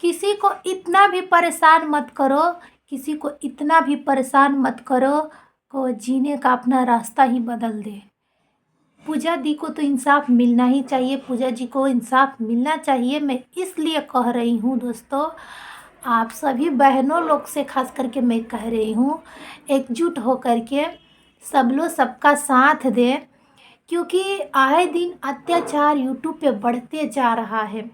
किसी को इतना भी परेशान मत करो, किसी को इतना भी परेशान मत करो को जीने का अपना रास्ता ही बदल दे। पूजा दी को तो इंसाफ मिलना ही चाहिए, पूजा जी को इंसाफ मिलना चाहिए। मैं इसलिए कह रही हूँ दोस्तों, आप सभी बहनों लोग से खास करके मैं कह रही हूँ, एकजुट हो करके सब लोग सबका साथ दे, क्योंकि आए दिन अत्याचार यूट्यूब पे बढ़ते जा रहा है।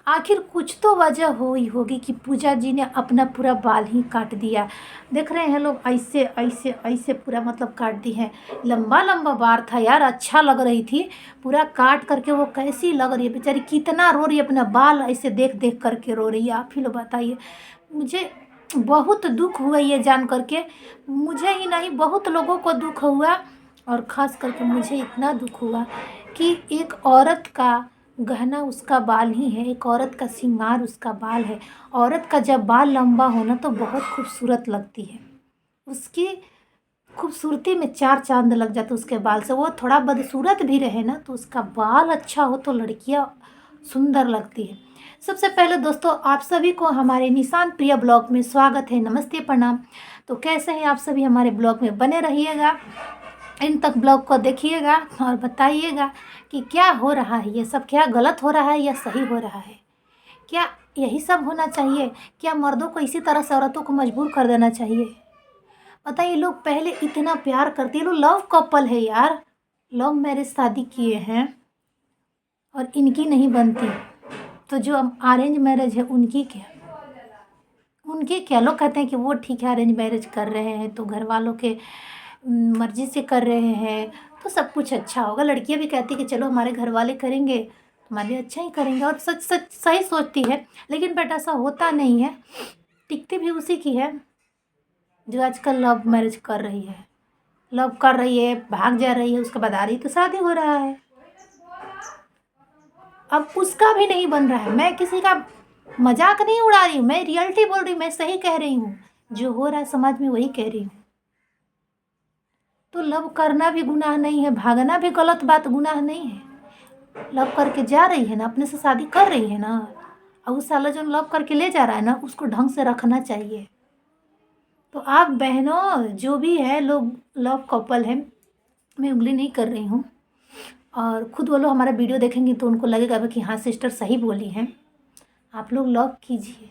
आखिर कुछ तो वजह हुई होगी कि पूजा जी ने अपना पूरा बाल ही काट दिया। देख रहे हैं लोग, ऐसे ऐसे ऐसे पूरा मतलब काट दी है। लंबा लंबा बाल था यार, अच्छा लग रही थी, पूरा काट करके वो कैसी लग रही है बेचारी, कितना रो रही है, अपना बाल ऐसे देख देख करके रो रही है। आप ही लोग बताइए। मुझे बहुत दुख हुआ ये जान करके, मुझे ही नहीं बहुत लोगों को दुख हुआ, और ख़ास करके मुझे इतना दुख हुआ कि एक औरत का गहना उसका बाल ही है, एक औरत का श्रृंगार उसका बाल है। औरत का जब बाल लंबा हो ना तो बहुत खूबसूरत लगती है, उसकी खूबसूरती में चार चांद लग जाते उसके बाल से। वो थोड़ा बदसूरत भी रहे ना तो उसका बाल अच्छा हो तो लड़कियां सुंदर लगती है। सबसे पहले दोस्तों आप सभी को हमारे निशांत प्रिया ब्लॉग में स्वागत है, नमस्ते प्रणाम। तो कैसे हैं आप सभी, हमारे ब्लॉग में बने रहिएगा, इन तक ब्लॉग को देखिएगा और बताइएगा कि क्या हो रहा है, ये सब क्या गलत हो रहा है या सही हो रहा है, क्या यही सब होना चाहिए, क्या मर्दों को इसी तरह से औरतों को मजबूर कर देना चाहिए। बताइए, लोग पहले इतना प्यार करते हैं, लोग लव कपल है यार, लव मैरिज शादी किए हैं और इनकी नहीं बनती, तो जो अरेंज मैरिज है उनकी क्या, उनके क्या। लोग कहते हैं कि वो ठीक है, अरेंज मैरिज कर रहे हैं तो घर वालों के मर्जी से कर रहे हैं तो सब कुछ अच्छा होगा। लड़कियां भी कहती है कि चलो हमारे घर वाले करेंगे हमारे लिए अच्छा ही करेंगे, और सच सच सही सोचती है। लेकिन बट ऐसा होता नहीं है, टिकती भी उसी की है जो आजकल लव मैरिज कर रही है, लव कर रही है, भाग जा रही है, उसके बाद आ रही तो शादी हो रहा है। अब उसका भी नहीं बन रहा है। मैं किसी का मजाक नहीं उड़ा रही हूँ, मैं रियलिटी बोल रही हूँ, मैं सही कह रही हूँ, जो हो रहा है समाज में वही कह रही हूँ। तो लव करना भी गुनाह नहीं है, भागना भी गलत बात गुनाह नहीं है। लव करके जा रही है ना, अपने से शादी कर रही है ना, और उस साला जो लव करके ले जा रहा है ना उसको ढंग से रखना चाहिए। तो आप बहनों जो भी है लोग लव कपल है, मैं उंगली नहीं कर रही हूँ, और खुद वो लोग हमारा वीडियो देखेंगे तो उनको लगेगा कि हाँ सिस्टर सही बोली हैं। आप लोग लव कीजिए,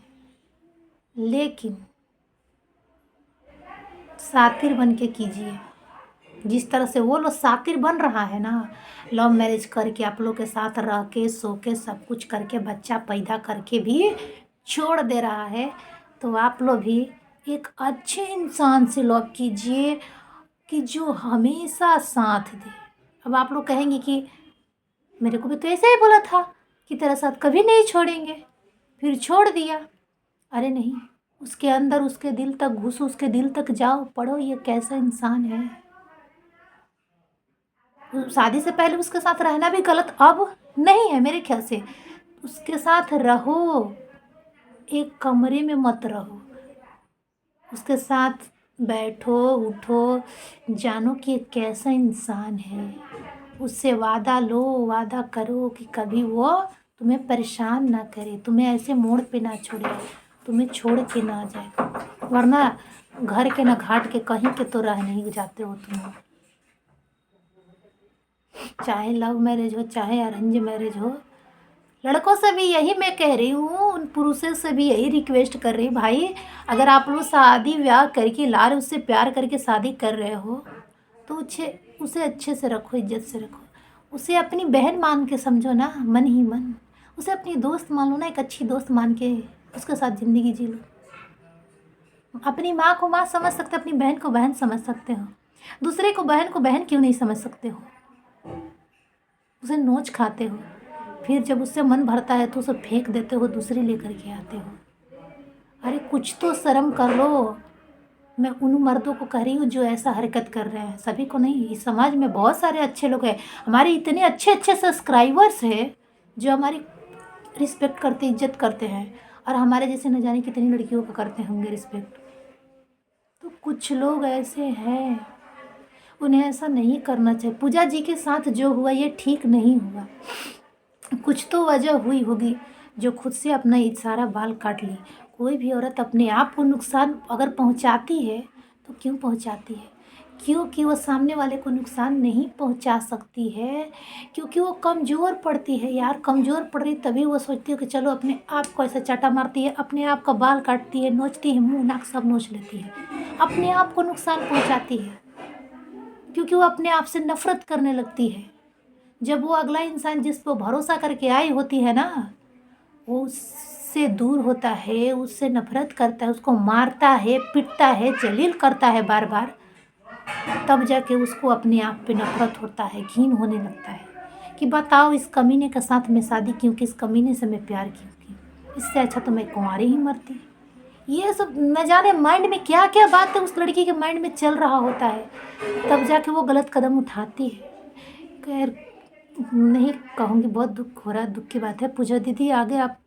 लेकिन सातिर बन के कीजिए। जिस तरह से वो लोग सातिर बन रहा है ना, लव मैरिज करके आप लोग के साथ रह के सो के सब कुछ करके बच्चा पैदा करके भी छोड़ दे रहा है, तो आप लोग भी एक अच्छे इंसान से लव कीजिए कि जो हमेशा साथ दे। अब आप लोग कहेंगे कि मेरे को भी तो ऐसे ही बोला था कि तेरा साथ कभी नहीं छोड़ेंगे, फिर छोड़ दिया। अरे नहीं, उसके अंदर उसके दिल तक घुसो, उसके दिल तक जाओ, पढ़ो ये कैसा इंसान है। शादी से पहले उसके साथ रहना भी गलत अब नहीं है मेरे ख्याल से। उसके साथ रहो, एक कमरे में मत रहो, उसके साथ बैठो उठो, जानो कि ये कैसा इंसान है। उससे वादा लो, वादा करो कि कभी वो तुम्हें परेशान ना करे, तुम्हें ऐसे मोड़ पे ना छोड़े, तुम्हें छोड़ के ना जाए, वरना घर के ना घाट के कहीं के तो रह नहीं जाते हो तुम। चाहे लव मैरिज हो चाहे अरेंज मैरिज हो, लड़कों से भी यही मैं कह रही हूँ, उन पुरुषों से भी यही रिक्वेस्ट कर रही हूँ, भाई अगर आप लोग शादी ब्याह करके ला रहे, उससे प्यार करके शादी कर रहे हो तो उसे अच्छे से रखो, इज्जत से रखो, उसे अपनी बहन मान के समझो ना, मन ही मन उसे अपनी दोस्त मान लो ना, एक अच्छी दोस्त मान के उसके साथ ज़िंदगी जी लो। अपनी माँ को माँ समझ सकते हो, अपनी बहन को बहन समझ सकते हो, दूसरे को बहन क्यों नहीं समझ सकते हो। उसे नोच खाते हो, फिर जब उससे मन भरता है तो उसे फेंक देते हो, दूसरी लेकर के आते हो। अरे कुछ तो शर्म कर लो। मैं उन मर्दों को कह रही हूँ जो ऐसा हरकत कर रहे हैं, सभी को नहीं। इस समाज में बहुत सारे अच्छे लोग हैं, हमारे इतने अच्छे अच्छे सब्सक्राइबर्स हैं जो हमारी रिस्पेक्ट करते, इज्जत करते हैं, और हमारे जैसे न जाने कितनी लड़कियों को करते होंगे रिस्पेक्ट। तो कुछ लोग ऐसे हैं, उन्हें ऐसा नहीं करना चाहिए। पूजा जी के साथ जो हुआ ये ठीक नहीं हुआ, कुछ तो वजह हुई होगी। जो खुद से अपना ये सारा बाल काट ली। कोई भी औरत अपने आप को नुकसान अगर पहुंचाती है तो क्यों पहुंचाती है? क्योंकि वो सामने वाले को नुकसान नहीं पहुंचा सकती है, क्योंकि वो कमज़ोर पड़ती है यार। कमज़ोर पड़ रही तभी वो सोचती है कि चलो अपने आप को ऐसे चाटा मारती है, अपने आप का बाल काटती है, नोचती है, मुंह नाक सब नोच लेती है, अपने आप को नुकसान पहुंचाती है, क्योंकि वो अपने आप से नफरत करने लगती है। जब वो अगला इंसान जिस पर भरोसा करके आई होती है ना, वो उससे दूर होता है, उससे नफरत करता है, उसको मारता है, पीटता है, जलील करता है बार बार, तब जाके उसको अपने आप पे नफरत होता है, घिन होने लगता है कि बताओ इस कमीने के साथ मैं शादी क्यों की, इस कमीने से मैं प्यार क्यों की, इससे अच्छा तो मैं कुंवारी ही मरती। ये सब न जाने माइंड में क्या क्या बात है उस लड़की के माइंड में चल रहा होता है, तब जाके वो गलत कदम उठाती है। खैर नहीं कहूँगी, बहुत दुख हो रहा है, दुख की बात है। पूजा दीदी आगे आप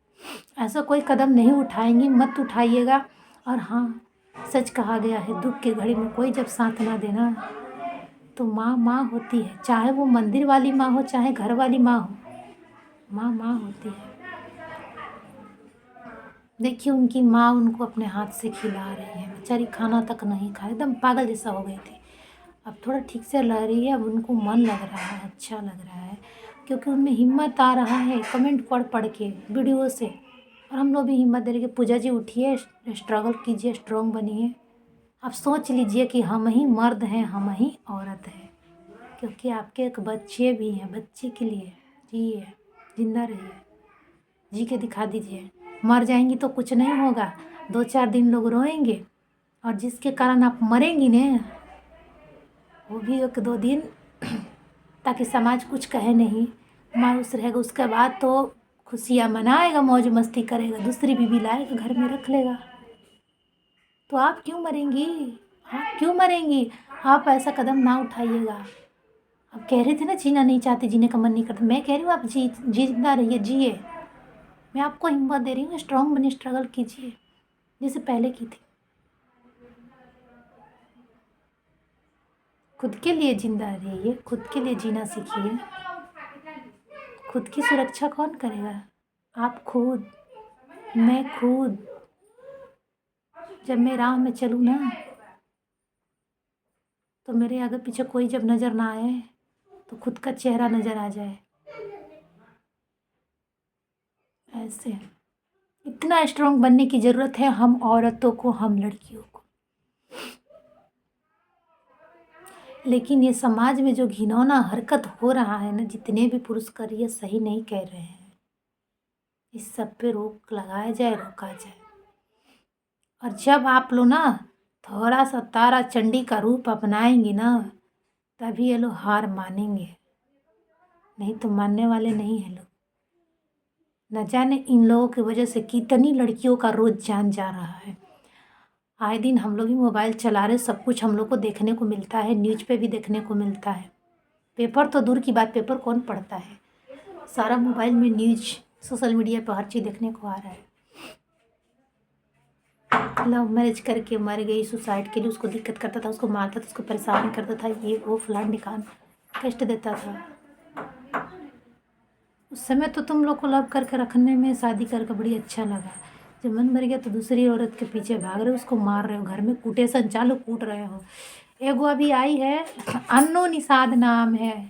ऐसा कोई कदम नहीं उठाएंगी, मत उठाइएगा। और हाँ, सच कहा गया है, दुख की घड़ी में कोई जब साथ ना देना तो माँ माँ होती है, चाहे वो मंदिर वाली माँ हो चाहे घर वाली माँ हो, माँ माँ होती है। देखिए उनकी माँ उनको अपने हाथ से खिला रही है, बेचारी खाना तक नहीं खाए, एकदम पागल जैसा हो गई थी। अब थोड़ा ठीक से लग रही है, अब उनको मन लग रहा है, अच्छा लग रहा है, क्योंकि उनमें हिम्मत आ रहा है कमेंट पढ़ पढ़ के, वीडियो से। और हम लोग भी हिम्मत दे रहे कि पूजा जी उठिए, स्ट्रगल कीजिए, स्ट्रॉन्ग बनिए। अब सोच लीजिए कि हम ही मर्द हैं, हम ही औरत हैं, क्योंकि आपके एक बच्चे भी हैं, बच्चे के लिए जिए, जिंदा रहिए, जी के दिखा दीजिए। मर जाएंगी तो कुछ नहीं होगा, 2-4 दिन लोग रोएंगे, और जिसके कारण आप मरेंगी ना, वो भी 1-2 दिन ताकि समाज कुछ कहे नहीं, मायूस रहेगा। उसके बाद तो खुशियाँ मनाएगा, मौज मस्ती करेगा, दूसरी बीवी लाएगा, घर में रख लेगा। तो आप क्यों मरेंगी? आप क्यों मरेंगी? आप ऐसा कदम ना उठाइएगा। आप कह रहे थे ना जीना नहीं चाहते, जीने का मन नहीं करता, मैं कह रही हूँ आप जिंदा रहिए, जिए। मैं आपको हिम्मत दे रही हूँ, स्ट्रॉन्ग बनिए, स्ट्रगल कीजिए जैसे पहले की थी। खुद के लिए जिंदा रहिए, खुद के लिए जीना सीखिए। खुद की सुरक्षा कौन करेगा? आप खुद। मैं खुद। जब मैं राह में चलूँ ना, तो मेरे आगे पीछे कोई जब नज़र ना आए तो खुद का चेहरा नज़र आ जाए, ऐसे। इतना स्ट्रॉन्ग बनने की ज़रूरत है हम औरतों को, हम लड़कियों को। लेकिन ये समाज में जो घिनौना हरकत हो रहा है ना, जितने भी पुरुष कर रही है, सही नहीं कह रहे हैं। इस सब पे रोक लगाया जाए, रोका जाए। और जब आप लोग ना थोड़ा सा तारा चंडी का रूप अपनाएंगे ना, तभी ये लोग हार मानेंगे, नहीं तो मानने वाले नहीं है लोग। न जाने इन लोगों की वजह से कितनी लड़कियों का रोज जान जा रहा है। आए दिन हम लोग भी मोबाइल चला रहे, सब कुछ हम लोग को देखने को मिलता है, न्यूज़ पे भी देखने को मिलता है। पेपर तो दूर की बात, पेपर कौन पढ़ता है, सारा मोबाइल में न्यूज़, सोशल मीडिया पर हर चीज़ देखने को आ रहा है। लव मैरिज करके मर गई, सुसाइड के लिए उसको दिक्कत करता था, उसको मारता था, उसको परेशान करता था, ये वो फलान ढिकान, कष्ट देता था। उस समय तो तुम लोग को लव करके रखने में, शादी करके बड़ी अच्छा लगा। जब मन मर गया तो दूसरी औरत के पीछे भाग रहे हो, उसको मार रहे हो, घर में कुटेशन चालू कूट रहे हो। एगो अभी आई है, अन्नू निषाद नाम है,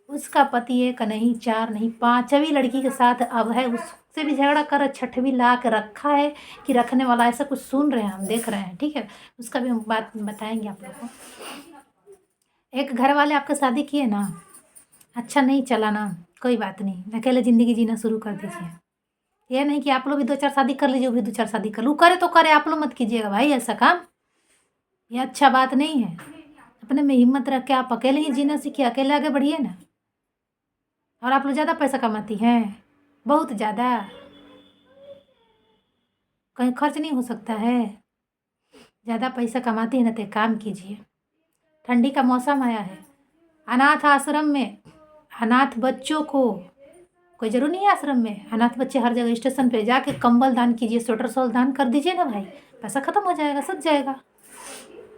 उसका पति 1 नहीं 4 नहीं 5वीं लड़की के साथ अब है, उससे भी झगड़ा कर, 6वीं ला के रखा है कि रखने वाला, ऐसा कुछ सुन रहे हैं, हम देख रहे हैं, ठीक है। उसका भी हम बात बताएंगे आप लोग को। एक घर वाले आपका शादी किए ना, अच्छा नहीं चला ना, कोई बात नहीं, अकेले ज़िंदगी जीना शुरू कर दीजिए। ये नहीं कि आप लोग भी 2-4 शादी कर लीजिए, वो भी 2-4 शादी कर लो, करे तो करे, आप लोग मत कीजिएगा भाई ऐसा काम, ये अच्छा बात नहीं है। अपने में हिम्मत रख के आप अकेले ही जीना सीखिए, अकेले आगे बढ़िए ना। और आप लोग ज़्यादा पैसा कमाती हैं, बहुत ज़्यादा, कहीं खर्च नहीं हो सकता है? ज़्यादा पैसा कमाती है ना तो एक काम कीजिए, ठंडी का मौसम आया है, अनाथ आश्रम में अनाथ बच्चों को, कोई जरूर नहीं है आश्रम में, अनाथ बच्चे हर जगह, स्टेशन पे जाके कंबल दान कीजिए, स्वेटर शॉल दान कर दीजिए ना भाई, पैसा खत्म हो जाएगा, सज जाएगा।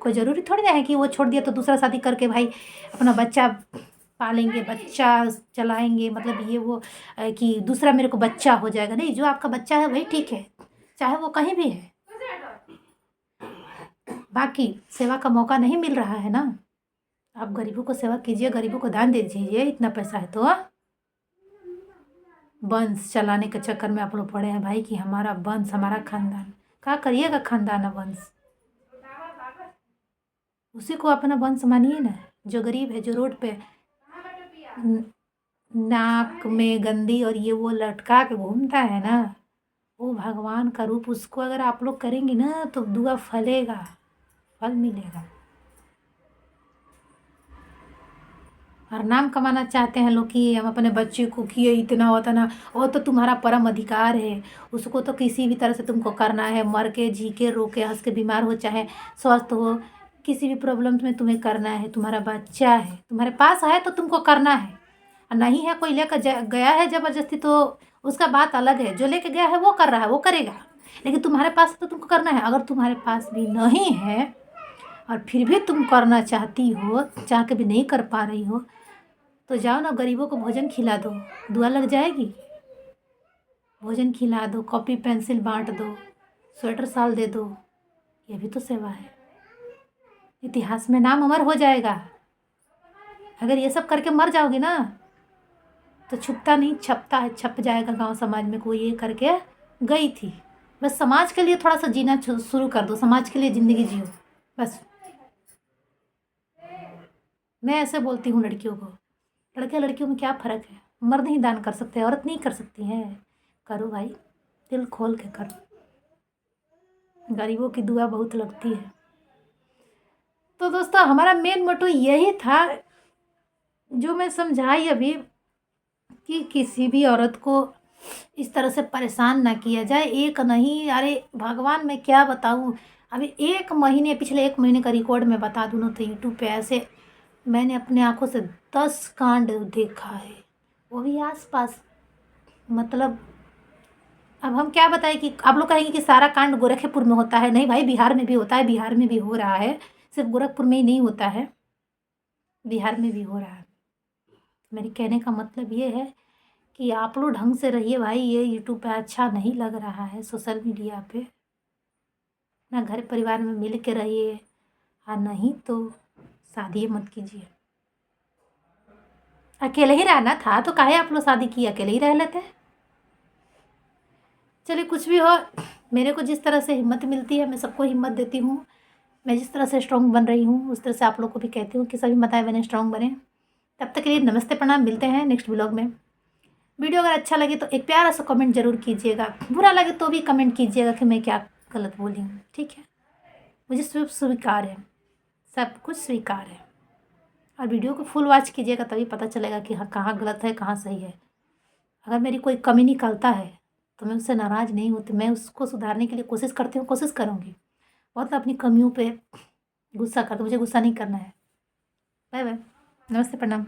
कोई ज़रूरी थोड़ी ना है कि वो छोड़ दिया तो दूसरा शादी करके भाई अपना बच्चा पालेंगे, बच्चा चलाएंगे, मतलब ये वो कि दूसरा मेरे को बच्चा हो जाएगा, नहीं, जो आपका बच्चा है वही ठीक है, चाहे वो कहीं भी है। बाकी सेवा का मौका नहीं मिल रहा है ना, आप गरीबों को सेवा कीजिए, गरीबों को दान दे दीजिए, इतना पैसा है तो। वंश चलाने के चक्कर में आप लोग पड़े हैं भाई कि हमारा वंश, हमारा खानदान, क्या करिएगा खानदान और वंश, उसी को अपना वंश मानिए ना। जो गरीब है, जो रोड पे नाक में गंदी और ये वो लटका के घूमता है ना, वो भगवान का रूप, उसको अगर आप लोग करेंगे ना तो दुआ फलेगा, फल मिलेगा। और नाम कमाना चाहते हैं लोग कि हम अपने बच्चे को किए इतना होता ना, वो तो तुम्हारा परम अधिकार है, उसको तो किसी भी तरह से तुमको करना है, मर के, जी के, रो के, हंस के, बीमार हो चाहे स्वस्थ हो, किसी भी प्रॉब्लम में तुम्हें करना है। तुम्हारा बच्चा है, तुम्हारे पास है तो तुमको करना है, और नहीं है कोई लेकर गया है ज़बरदस्ती तो उसका बात अलग है, जो लेके गया है वो कर रहा है, वो करेगा, लेकिन तुम्हारे पास तो तुमको करना है। अगर तुम्हारे पास भी नहीं है और फिर भी तुम करना चाहती हो, चाह के भी नहीं कर पा रही हो, तो जाओ ना गरीबों को भोजन खिला दो, दुआ लग जाएगी। भोजन खिला दो, कॉपी पेंसिल बांट दो, स्वेटर साल दे दो, ये भी तो सेवा है, इतिहास में नाम अमर हो जाएगा। अगर ये सब करके मर जाओगे ना तो छुपता नहीं, छपता है, छप जाएगा गांव समाज में, कोई ये करके गई थी। बस समाज के लिए थोड़ा सा जीना शुरू कर दो, समाज के लिए ज़िंदगी जियो बस। मैं ऐसे बोलती हूँ लड़कियों को, लड़के लड़कियों में क्या फ़र्क है, मर्द ही दान कर सकते हैं, औरत नहीं कर सकती है। करो भाई, दिल खोल के करो, गरीबों की दुआ बहुत लगती है। तो दोस्तों हमारा मेन मोटो यही था जो मैं समझाई अभी, कि किसी भी औरत को इस तरह से परेशान ना किया जाए। एक नहीं, अरे भगवान मैं क्या बताऊँ, अभी पिछले 1 महीने का रिकॉर्ड मैं बता दूँ ना तो यूट्यूब पे ऐसे मैंने अपने आंखों से 10 कांड देखा है, वो भी आसपास। मतलब अब हम क्या बताएं कि आप लोग कहेंगे कि सारा कांड गोरखपुर में होता है, नहीं भाई, बिहार में भी होता है, बिहार में भी हो रहा है, सिर्फ गोरखपुर में ही नहीं होता है, बिहार में भी हो रहा है। मेरे कहने का मतलब ये है कि आप लोग ढंग से रहिए भाई, ये यूट्यूब पे अच्छा नहीं लग रहा है, सोशल मीडिया पे ना घर परिवार में मिल के रहिए, और नहीं तो शादी मत कीजिए। अकेले ही रहना था तो काहे आप लोग शादी की, अकेले ही रह लेते। चलिए कुछ भी हो, मेरे को जिस तरह से हिम्मत मिलती है मैं सबको हिम्मत देती हूँ, मैं जिस तरह से स्ट्रॉन्ग बन रही हूँ उस तरह से आप लोग को भी कहती हूँ कि सभी माताएं बहनें स्ट्रॉन्ग बने। तब तक के लिए नमस्ते प्रणाम, मिलते हैं नेक्स्ट ब्लॉग में। वीडियो अगर अच्छा लगे तो एक प्यारा सा कमेंट जरूर कीजिएगा, बुरा लगे तो भी कमेंट कीजिएगा कि मैं क्या गलत बोली हूँ, ठीक है। मुझे सिर्फ स्वीकार है, सब कुछ स्वीकार है। और वीडियो को फुल वॉच कीजिएगा तभी पता चलेगा कि हाँ कहाँ गलत है कहाँ सही है। अगर मेरी कोई कमी निकलता है तो मैं उससे नाराज़ नहीं होती, मैं उसको सुधारने के लिए कोशिश करती हूँ, कोशिश करूँगी। बहुत अपनी कमियों पे गुस्सा करती हूँ, मुझे गुस्सा नहीं करना है। बाय बाय, नमस्ते प्रणाम।